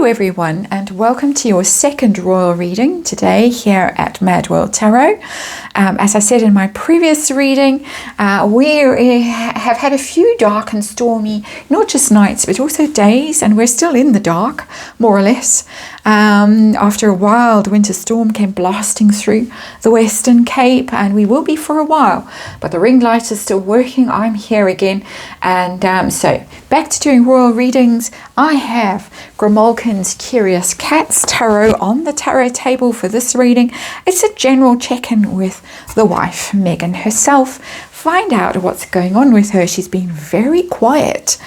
Hello everyone, and welcome to your second royal reading today here at MadWorldTarot. As I said in my previous reading, we have had a few dark and stormy, not just nights, but also days, and we're still in the dark, more or less. After a wild winter storm came blasting through the Western Cape, and we will be for a while, but the ring light is still working. I'm here again, and so back to doing royal readings. I have Grimalkin's Curious Cats Tarot on the tarot table for this reading. It's a general check-in with the wife, Meghan herself. Find out what's going on with her. She's been very quiet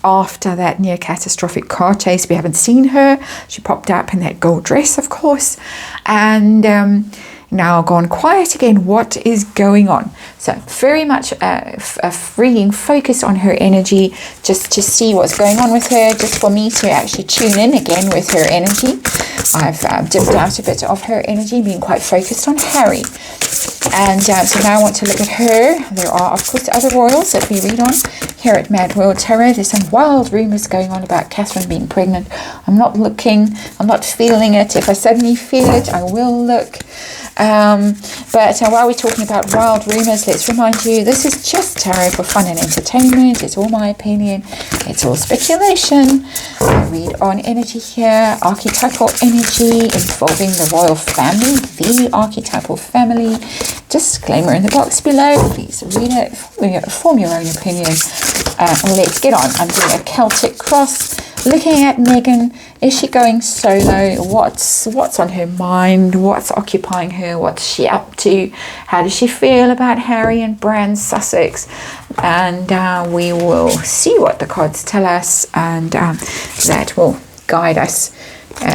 after that near catastrophic car chase. We haven't seen her. She popped up in that gold dress, of course, and now gone quiet again. What is going on? So very much a reading focused on her energy, just to see what's going on with her, just for me to actually tune in again with her energy. I've dipped out a bit of her energy, being quite focused on Harry. And so now I want to look at her. There are, of course, other royals that we read on here at MadWorldTarot. There's some wild rumours going on about Catherine being pregnant. I'm not looking. I'm not feeling it. If I suddenly feel it, I will look. But while we're talking about wild rumours, let's remind you, this is just tarot for fun and entertainment. It's all my opinion. It's all speculation. I read on energy here, archetypal energy involving the royal family, the archetypal family. Disclaimer in the box below. Please read it, form your own opinion. Let's get on. I'm doing a Celtic cross. Looking at Meghan, is she going solo? What's on her mind? What's occupying her? What's she up to? How does she feel about Harry and Bran Sussex? And we will see what the cards tell us, and that will guide us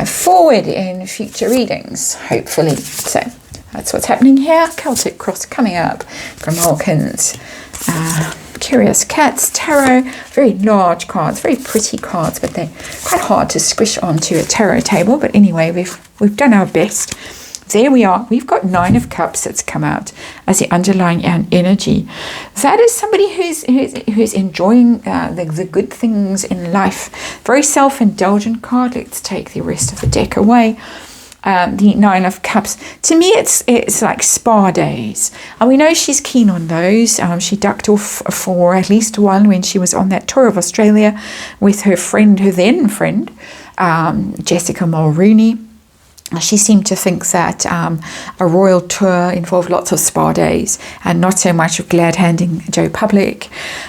forward in future readings, hopefully. So that's what's happening here. Celtic cross coming up from Grimalkin's Curious Cats Tarot. Very large cards, very pretty cards, but they're quite hard to squish onto a tarot table. But anyway, we've done our best. There we are. We've got 9 of Cups that's come out as the underlying energy. That is somebody who's enjoying the good things in life. Very self-indulgent card. Let's take the rest of the deck away. The 9 of Cups. To me, it's like spa days, and we know she's keen on those. She ducked off for at least one when she was on that tour of Australia with her then friend, Jessica Mulrooney. She seemed to think that a royal tour involved lots of spa days and not so much of glad-handing Joe Public.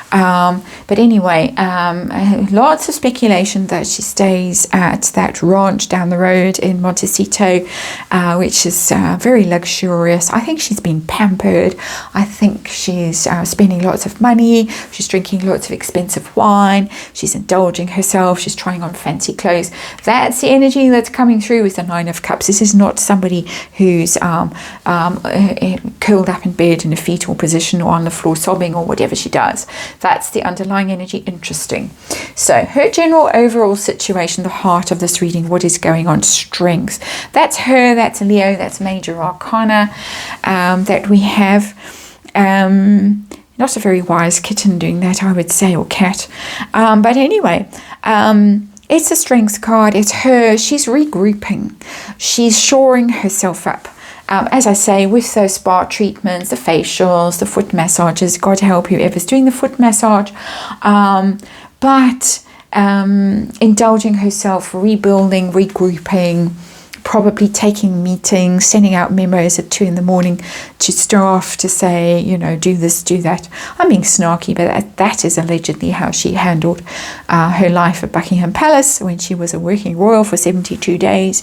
But anyway, lots of speculation that she stays at that ranch down the road in Montecito, which is very luxurious. I think she's been pampered. I think she's spending lots of money. She's drinking lots of expensive wine. She's indulging herself. She's trying on fancy clothes. That's the energy that's coming through with the 9 of Cups. This is not somebody who's curled up in bed in a fetal position or on the floor sobbing or whatever she does. That's the underlying energy. Interesting. So her general overall situation, the heart of this reading, what is going on? Strength. That's her. That's Leo. That's major arcana that we have. Not a very wise kitten doing that, I would say, or cat. But anyway, it's a strength card. It's her. She's regrouping. She's shoring herself up. As I say, with those spa treatments, the facials, the foot massages, God help whoever's doing the foot massage. But indulging herself, rebuilding, regrouping, probably taking meetings, sending out memos at 2 a.m. to staff to say, do this, do that. I'm being snarky, but that is allegedly how she handled her life at Buckingham Palace when she was a working royal for 72 days.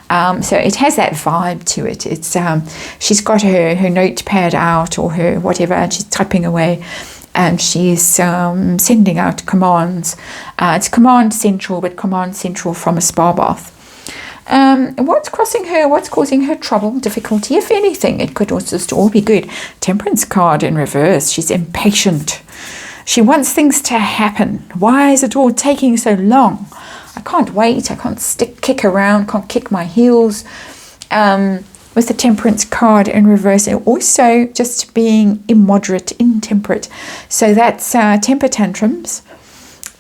So it has that vibe to it. It's she's got her notepad out or her whatever, and she's typing away. And she's sending out commands. It's command central, but command central from a spa bath. What's crossing her? What's causing her trouble, difficulty? If anything, it could also just all be good. Temperance card in reverse. She's impatient. She wants things to happen. Why is it all taking so long? I can't wait. I can't kick around. Can't kick my heels. With the temperance card in reverse, and also just being immoderate, intemperate. So that's temper tantrums.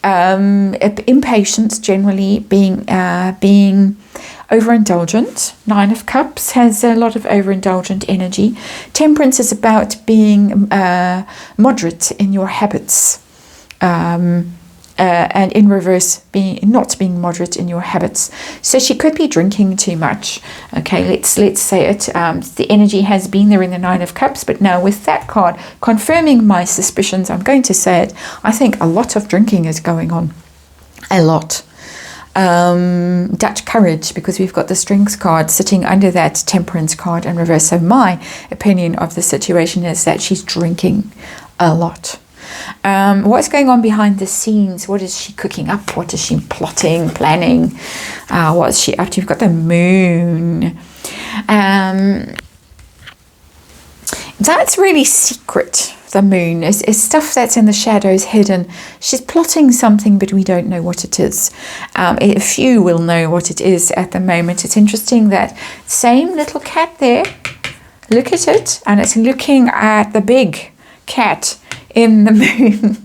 Impatience, generally being overindulgent. 9 of Cups has a lot of overindulgent energy. Temperance is about being moderate in your habits. And in reverse, not being moderate in your habits. So she could be drinking too much. Okay, let's say it. The energy has been there in the 9 of Cups, but now with that card confirming my suspicions, I'm going to say it. I think a lot of drinking is going on. A lot. Dutch courage, because we've got the Strength card sitting under that Temperance card in reverse. So my opinion of the situation is that she's drinking a lot. What's going on behind the scenes? What is she cooking up? What is she plotting, planning? What's she up to? You've got the Moon. That's really secret. The Moon is stuff that's in the shadows, hidden. She's plotting something, but we don't know what it is. A few will know what it is at the moment. It's interesting that same little cat there. Look at it, and it's looking at the big cat in the Moon.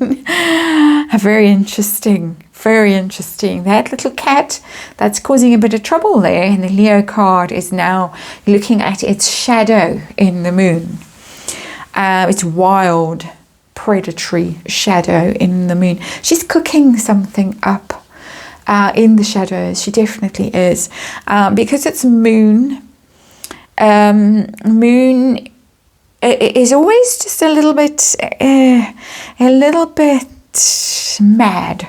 Very interesting. Very interesting. That little cat that's causing a bit of trouble there in the Leo card is now looking at its shadow in the Moon. It's wild, predatory shadow in the Moon. She's cooking something up in the shadows. She definitely is. Because it's Moon. Moon is always just a little bit mad.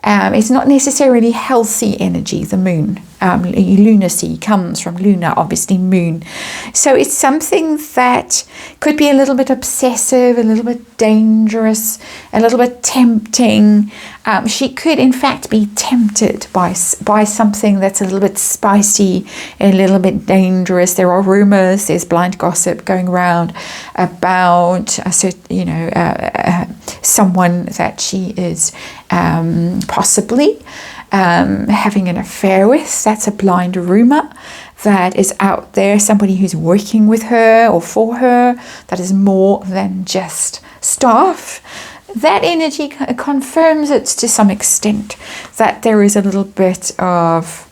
It's not necessarily healthy energy, the Moon. Lunacy comes from Luna, obviously Moon. So it's something that could be a little bit obsessive, a little bit dangerous, a little bit tempting. She could in fact be tempted by something that's a little bit spicy, a little bit dangerous. There are rumors, there's blind gossip going around about someone that she is possibly having an affair with. That's a blind rumor that is out there. Somebody who's working with her or for her, that is more than just staff. That energy confirms it to some extent, that there is a little bit of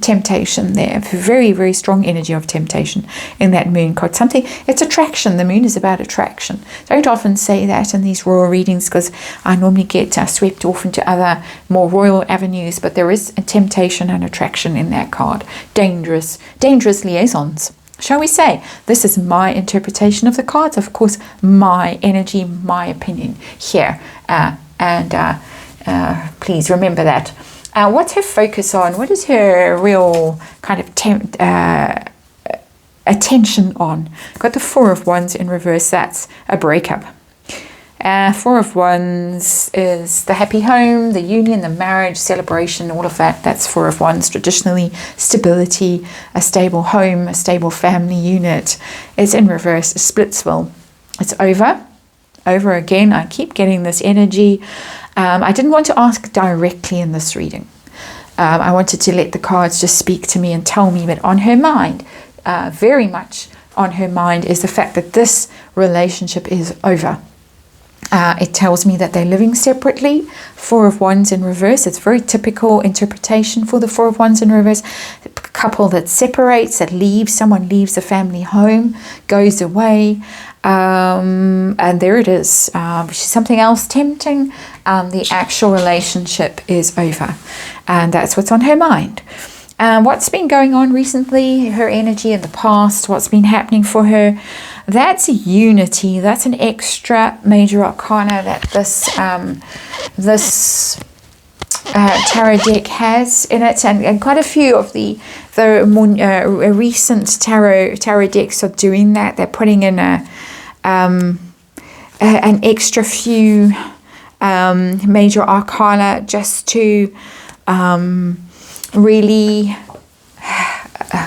temptation there. Very, very strong energy of temptation in that Moon card. It's attraction. The Moon is about attraction. Don't often say that in these royal readings, because I normally get swept off into other more royal avenues, but there is a temptation and attraction in that card. Dangerous liaisons, shall we say. This is my interpretation of the cards. Of course, my energy, my opinion here. Please remember that. What's her focus on? What is her real kind of attention on? Got the 4 of Wands in reverse. That's a breakup. 4 of Wands is the happy home, the union, the marriage, celebration, all of that. That's 4 of Wands. Traditionally, stability, a stable home, a stable family unit. It's in reverse. Splitsville. It's over again. I keep getting this energy. I didn't want to ask directly in this reading. I wanted to let the cards just speak to me and tell me, but on her mind, very much on her mind, is the fact that this relationship is over. It tells me that they're living separately. 4 of Wands in reverse. It's very typical interpretation for the 4 of Wands in reverse. A couple that separates, that leaves, someone leaves the family home, goes away. And there it is. Something else tempting. The actual relationship is over. And that's what's on her mind. What's been going on recently, her energy in the past, what's been happening for her, that's unity. That's an extra major arcana that this tarot deck has in it, and quite a few of the more recent tarot decks are doing that. They're putting in an extra few major arcana just to really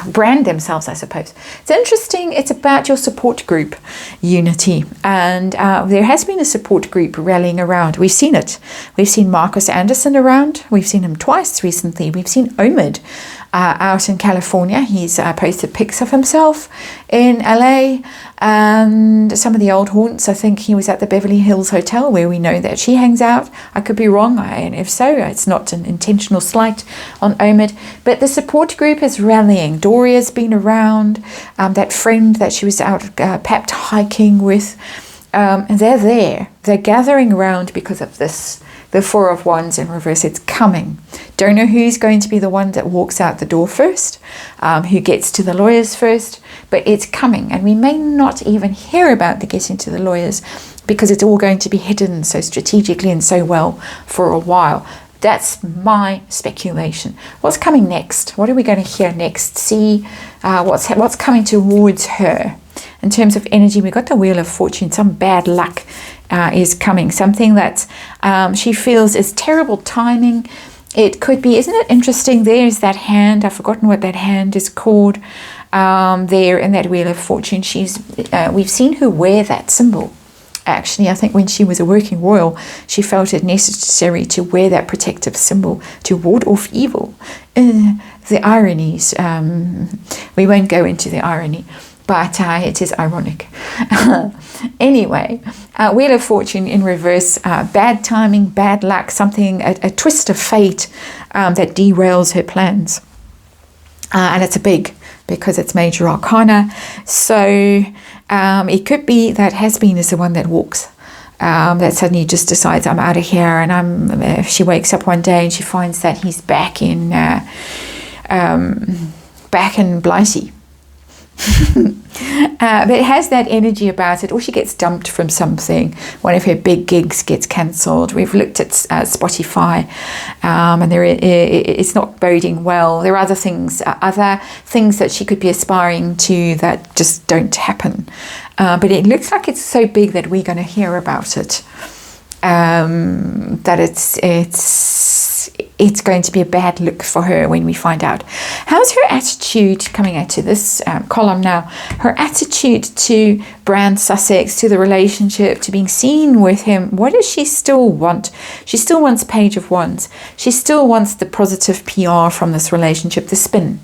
brand themselves, I suppose. It's interesting. It's about your support group, unity. And there has been a support group rallying around. We've seen it. We've seen Marcus Anderson around. We've seen him twice recently. We've seen Omid out in California. He's posted pics of himself in LA and some of the old haunts. I think he was at the Beverly Hills Hotel where we know that she hangs out. I could be wrong, and if so, it's not an intentional slight on Omid. But the support group is rallying. Doria's been around, that friend that she was out perhaps hiking with. And they're there. They're gathering around because of this. The Four of Wands in reverse. It's coming. Don't know who's going to be the one that walks out the door first, who gets to the lawyers first, but it's coming. And we may not even hear about the getting to the lawyers because it's all going to be hidden so strategically and so well for a while. That's my speculation. What's coming next? What are we going to hear next? See what's coming towards her. In terms of energy, we got the Wheel of Fortune. Some bad luck is coming. Something that she feels is terrible timing. It could be, isn't it interesting? There's that hand. I've forgotten what that hand is called. There in that Wheel of Fortune, we've seen her wear that symbol. Actually, I think when she was a working royal, she felt it necessary to wear that protective symbol to ward off evil. The ironies, we won't go into the irony, but it is ironic. Anyway, Wheel of Fortune in reverse, bad timing, bad luck, something, a twist of fate that derails her plans. And it's a big, because it's major arcana. So it could be that has-been is the one that walks, that suddenly just decides, I'm out of here. And she wakes up one day and she finds that he's back in Blighty. But it has that energy about it, or she gets dumped from something. One of her big gigs gets cancelled. We've looked at Spotify, and it's not boding well. There are other things that she could be aspiring to that just don't happen. But it looks like it's so big that we're going to hear about it. That it's going to be a bad look for her when we find out. How's her attitude coming into this column now? Her attitude to Bran Sussex, to the relationship, to being seen with him. What does she still want? She still wants Page of Wands. She still wants the positive PR from this relationship, the spin.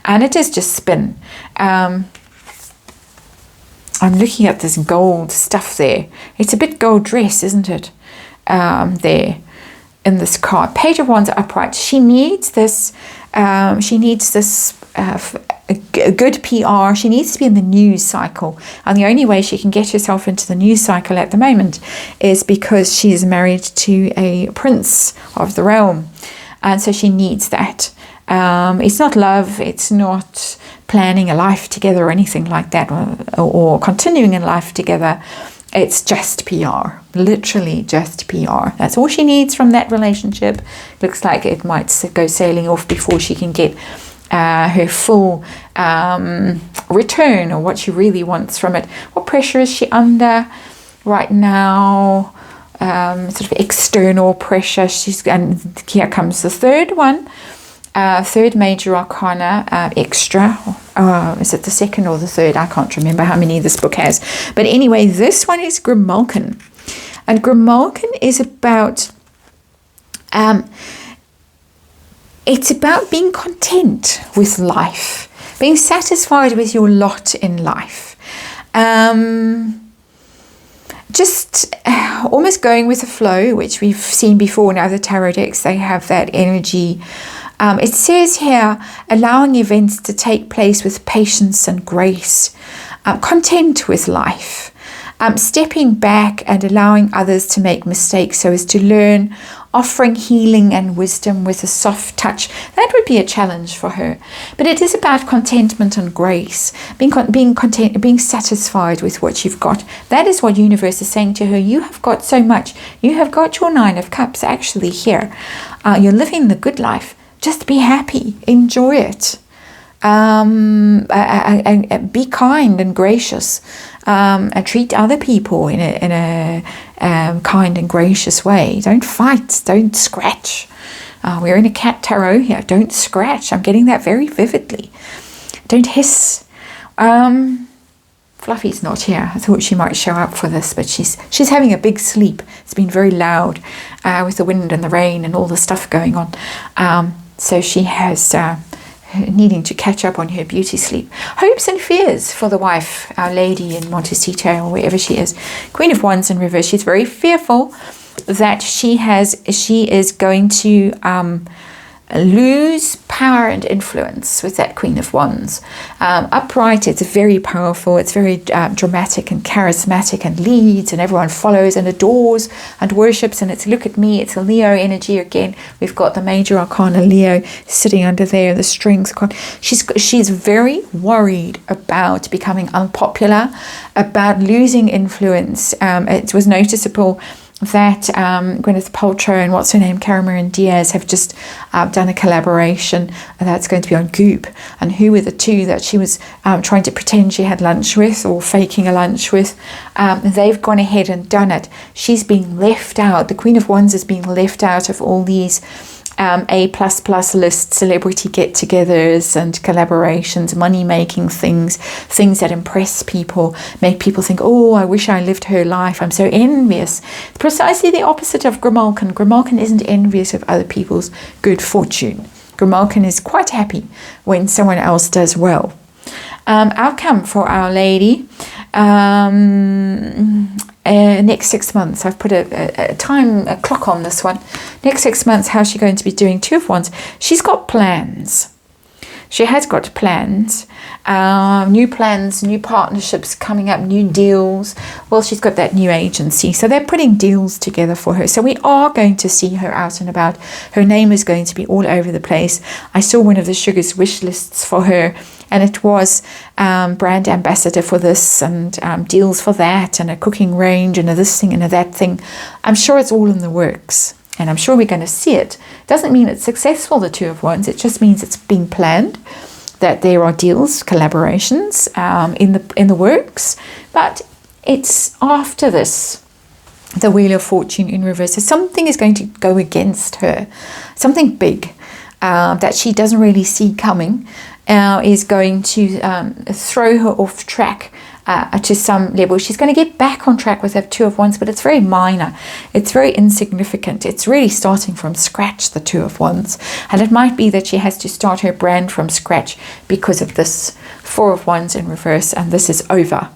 And it is just spin. I'm looking at this gold stuff there. It's a bit gold dress, isn't it? There in this card. Page of Wands upright. She needs this. She needs this good PR. She needs to be in the news cycle. And the only way she can get herself into the news cycle at the moment is because she is married to a prince of the realm. And so she needs that. It's not love. It's not planning a life together or anything like that, or continuing a life together. It's just PR, literally just PR. That's all she needs from that relationship. Looks like it might go sailing off before she can get her full return, or what she really wants from it. What pressure is she under right now? Sort of external pressure. And here comes the third one. Third major arcana, extra. Is it the second or the third? I can't remember how many this book has. But anyway, this one is Grimalkin. And Grimalkin is about, it's about being content with life, being satisfied with your lot in life. Just almost going with the flow, which we've seen before in other tarot decks. They have that energy. It says here, allowing events to take place with patience and grace, content with life, stepping back and allowing others to make mistakes so as to learn, offering healing and wisdom with a soft touch. That would be a challenge for her. But it is about contentment and grace, being content, being satisfied with what you've got. That is what universe is saying to her. You have got so much. You have got your 9 of Cups actually here. You're living the good life. Just be happy, enjoy it, and be kind and gracious, and treat other people in a kind and gracious way. Don't fight, don't scratch. We're in a cat tarot here. Don't scratch. I'm getting that very vividly. Don't hiss. Fluffy's not here. I thought she might show up for this, but she's having a big sleep. It's been very loud with the wind and the rain and all the stuff going on. So she has her needing to catch up on her beauty sleep. Hopes and fears for the wife, Our Lady in Montecito or wherever she is. Queen of Wands in reverse. She's very fearful that she is going to lose power and influence with that Queen of Wands. Upright, it's very powerful, it's very dramatic and charismatic and leads, and everyone follows and adores and worships, and it's look at me, it's a Leo energy again. We've got the major arcana Leo sitting under there, the strings. She's very worried about becoming unpopular, about losing influence. It was noticeable that Gwyneth Paltrow and what's her name, Cameron Diaz, have just done a collaboration that's going to be on Goop. And who were the two that she was trying to pretend she had lunch with, or faking a lunch with? They've gone ahead and done it. She's being left out. The Queen of Wands is being left out of all these A++ list celebrity get-togethers and collaborations, money-making things that impress people, make people think, oh, I wish I lived her life, I'm so envious. Precisely the opposite of Grimalkin. Grimalkin isn't envious of other people's good fortune. Grimalkin is quite happy when someone else does well. Outcome for Our Lady. Next 6 months, I've put a clock on this one. Next 6 months, how's she going to be doing? Two of Wands. She's got plans. She has got plans, new plans, new partnerships coming up, new deals. Well, she's got that new agency, so they're putting deals together for her. So we are going to see her out and about. Her name is going to be all over the place. I saw one of the Sugar's wish lists for her, and it was brand ambassador for this, and deals for that, and a cooking range, and a this thing and a that thing. I'm sure it's all in the works, and I'm sure we're going to see it. Doesn't mean it's successful, the Two of Wands. It just means it's being planned, that there are deals, collaborations in the works. But it's after this, the Wheel of Fortune in reverse. So something is going to go against her. Something big that she doesn't really see coming is going to throw her off track to some level. She's going to get back on track with that Two of Wands, but it's very minor. It's very insignificant. It's really starting from scratch, the Two of Wands. And it might be that she has to start her brand from scratch because of this Four of Wands in reverse, and this is over.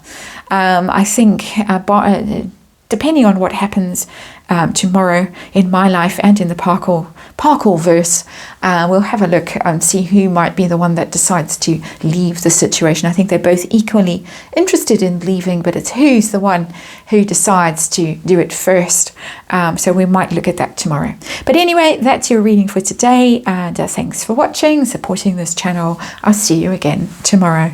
I think depending on what happens tomorrow in my life and in the Parkle verse, we'll have a look and see who might be the one that decides to leave the situation. I think they're both equally interested in leaving, but it's who's the one who decides to do it first. So we might look at that tomorrow. But anyway, that's your reading for today, and thanks for watching, supporting this channel. I'll see you again tomorrow.